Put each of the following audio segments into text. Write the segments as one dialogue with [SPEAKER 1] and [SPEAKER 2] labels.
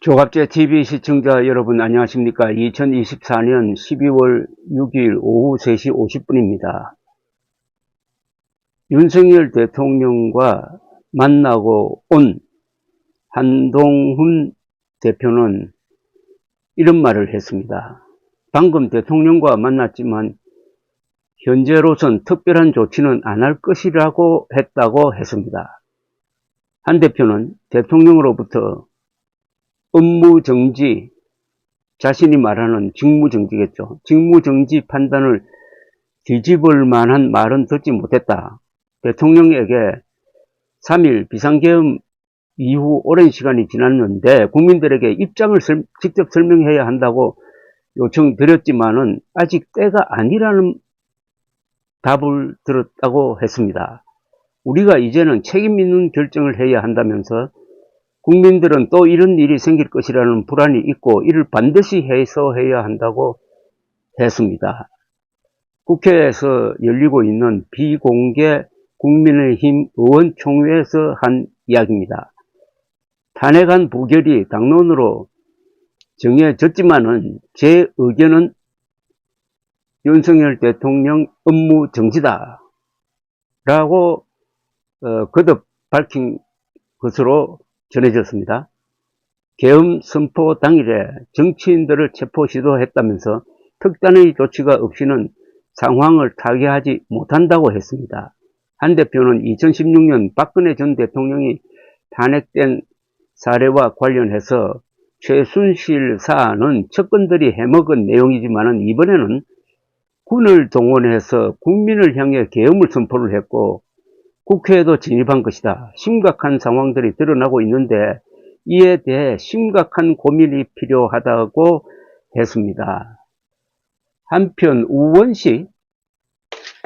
[SPEAKER 1] 조갑제TV 시청자 여러분 안녕하십니까. 2024년 12월 6일 오후 3시 50분입니다. 윤석열 대통령과 만나고 온 한동훈 대표는 이런 말을 했습니다. 방금 대통령과 만났지만 현재로선 특별한 조치는 안 할 것이라고 했다고 했습니다. 한 대표는 대통령으로부터 업무정지, 자신이 말하는 직무정지겠죠. 직무정지 판단을 뒤집을 만한 말은 듣지 못했다. 대통령에게 3일 비상계엄 이후 오랜 시간이 지났는데 국민들에게 입장을 직접 설명해야 한다고 요청드렸지만은 아직 때가 아니라는 답을 들었다고 했습니다. 우리가 이제는 책임 있는 결정을 해야 한다면서 국민들은 또 이런 일이 생길 것이라는 불안이 있고 이를 반드시 해소해야 한다고 했습니다. 국회에서 열리고 있는 비공개 국민의힘 의원총회에서 한 이야기입니다. 탄핵안 부결이 당론으로 정해졌지만은 제 의견은 윤석열 대통령 업무 정지다 라고 거듭 밝힌 것으로 전해졌습니다. 계엄 선포 당일에 정치인들을 체포 시도했다면서 특단의 조치가 없이는 상황을 타개하지 못한다고 했습니다. 한 대표는 2016년 박근혜 전 대통령이 탄핵된 사례와 관련해서 최순실 사안은 측근들이 해먹은 내용이지만 이번에는 군을 동원해서 국민을 향해 계엄을 선포를 했고 국회에도 진입한 것이다. 심각한 상황들이 드러나고 있는데 이에 대해 심각한 고민이 필요하다고 했습니다. 한편 우원식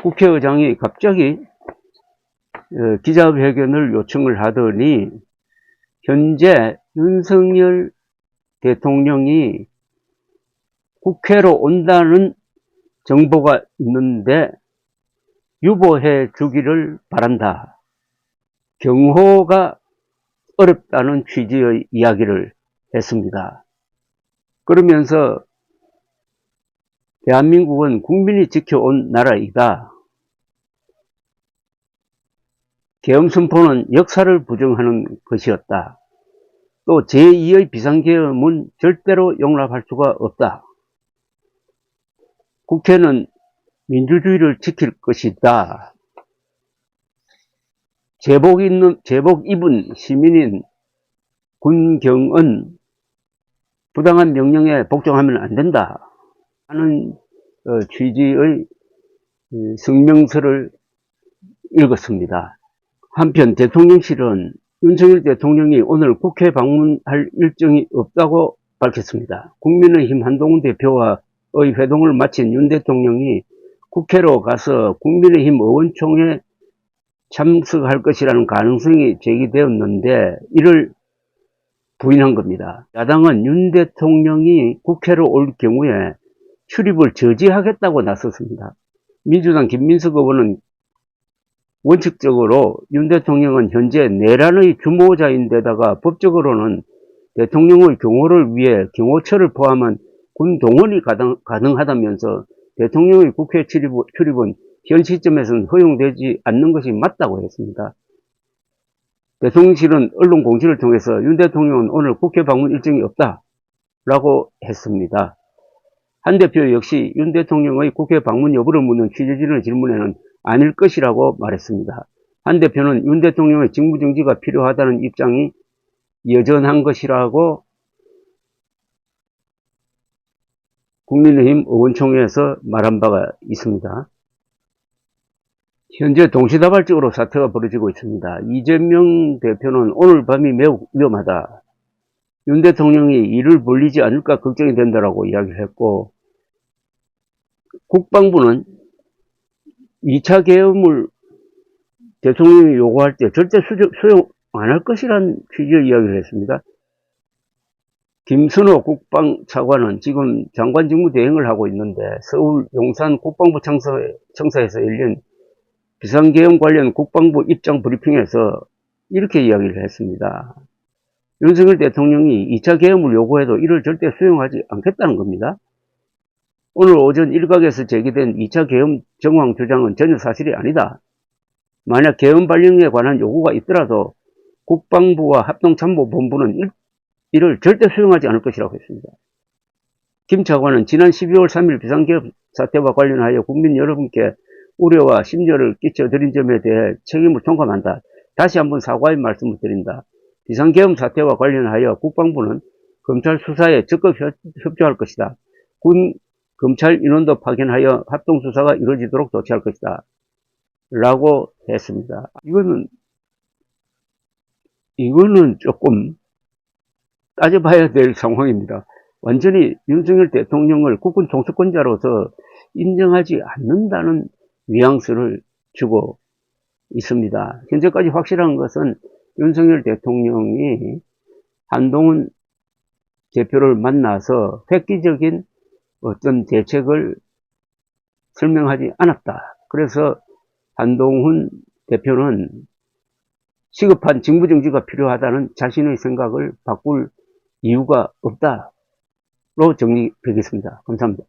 [SPEAKER 1] 국회의장이 갑자기 기자회견을 요청을 하더니 현재 윤석열 대통령이 국회로 온다는 정보가 있는데 유보해 주기를 바란다. 경호가 어렵다는 취지의 이야기를 했습니다. 그러면서 대한민국은 국민이 지켜온 나라이다. 계엄 선포는 역사를 부정하는 것이었다. 또 제2의 비상계엄은 절대로 용납할 수가 없다. 국회는 민주주의를 지킬 것이다. 제복 입은 시민인 군경은 부당한 명령에 복종하면 안 된다 하는 취지의 성명서를 읽었습니다. 한편 대통령실은 윤석열 대통령이 오늘 국회 방문할 일정이 없다고 밝혔습니다. 국민의힘 한동훈 대표와의 회동을 마친 윤 대통령이 국회로 가서 국민의힘 의원총회 참석할 것이라는 가능성이 제기되었는데 이를 부인한 겁니다. 야당은 윤 대통령이 국회로 올 경우에 출입을 저지하겠다고 나섰습니다. 민주당 김민석 의원은 원칙적으로 윤 대통령은 현재 내란의 주모자인데다가 법적으로는 대통령의 경호를 위해 경호처를 포함한 군 동원이 가능하다면서 대통령의 국회 출입은 현 시점에서는 허용되지 않는 것이 맞다고 했습니다. 대통령실은 언론 공지를 통해서 윤 대통령은 오늘 국회 방문 일정이 없다라고 했습니다. 한 대표 역시 윤 대통령의 국회 방문 여부를 묻는 취재진의 질문에는 아닐 것이라고 말했습니다. 한 대표는 윤 대통령의 직무정지가 필요하다는 입장이 여전한 것이라고 국민의힘 의원총회에서 말한 바가 있습니다. 현재 동시다발적으로 사태가 벌어지고 있습니다. 이재명 대표는 오늘 밤이 매우 위험하다. 윤 대통령이 일을 벌리지 않을까 걱정이 된다라고 이야기를 했고, 국방부는 2차 계엄을 대통령이 요구할 때 절대 수용 안 할 것이라는 취지의 이야기를 했습니다. 김순호 국방차관은 지금 장관 직무 대행을 하고 있는데 서울 용산 국방부 청사에서 열린 비상계엄 관련 국방부 입장 브리핑에서 이렇게 이야기를 했습니다. 윤석열 대통령이 2차 계엄을 요구해도 이를 절대 수용하지 않겠다는 겁니다. 오늘 오전 일각에서 제기된 2차 계엄 정황 주장은 전혀 사실이 아니다. 만약 계엄 발령에 관한 요구가 있더라도 국방부와 합동참모본부는 이를 절대 수용하지 않을 것이라고 했습니다. 김 차관은 지난 12월 3일 비상계엄 사태와 관련하여 국민 여러분께 우려와 심려를 끼쳐드린 점에 대해 책임을 통감한다. 다시 한번 사과의 말씀을 드린다. 비상계엄 사태와 관련하여 국방부는 검찰 수사에 적극 협조할 것이다. 군 검찰 인원도 파견하여 합동수사가 이루어지도록 조치할 것이다. 라고 했습니다. 이거는 조금 따져봐야 될 상황입니다. 완전히 윤석열 대통령을 국군 통수권자로서 인정하지 않는다는 뉘앙스를 주고 있습니다. 현재까지 확실한 것은 윤석열 대통령이 한동훈 대표를 만나서 획기적인 어떤 대책을 설명하지 않았다. 그래서 한동훈 대표는 시급한 직무정지가 필요하다는 자신의 생각을 바꿀 이유가 없다로 정리되겠습니다. 감사합니다.